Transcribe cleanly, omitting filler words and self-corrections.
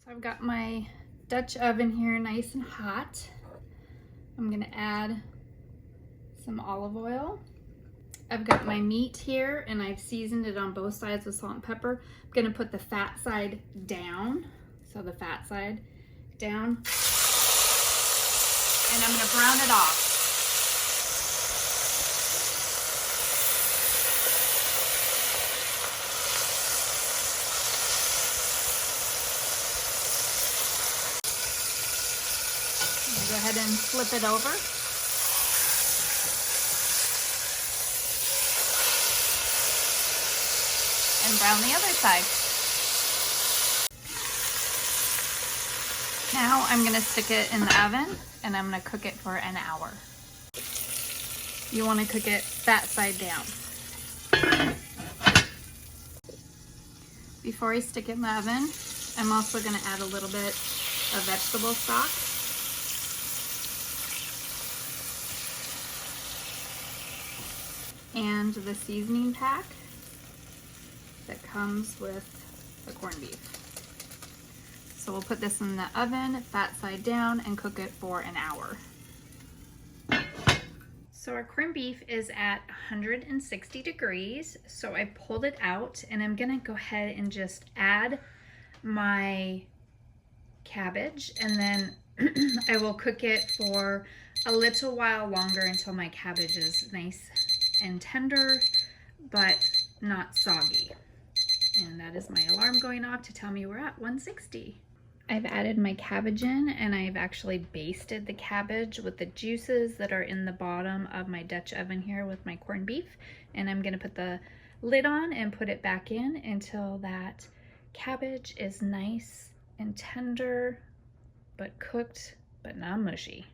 So I've got my Dutch oven here nice and hot. I'm gonna add some olive oil. I've got my meat here and I've seasoned it on both sides with salt and pepper. I'm gonna put the fat side down. So the fat side down. And I'm gonna brown it off. Go ahead and flip it over. And brown the other side. Now I'm gonna stick it in the oven and I'm gonna cook it for an hour. You wanna cook it that side down. Before I stick it in the oven, I'm also gonna add a little bit of vegetable stock. And the seasoning pack that comes with the corned beef. So we'll put this in the oven, fat side down, and cook it for an hour. So our corned beef is at 160 degrees. So I pulled it out and I'm gonna go ahead and just add my cabbage, and then I will cook it for a little while longer until my cabbage is nice and tender, but not soggy. And that is my alarm going off to tell me we're at 160. I've added my cabbage in and I've actually basted the cabbage with the juices that are in the bottom of my Dutch oven here with my corned beef. And I'm gonna put the lid on and put it back in until that cabbage is nice and tender, but cooked, but not mushy.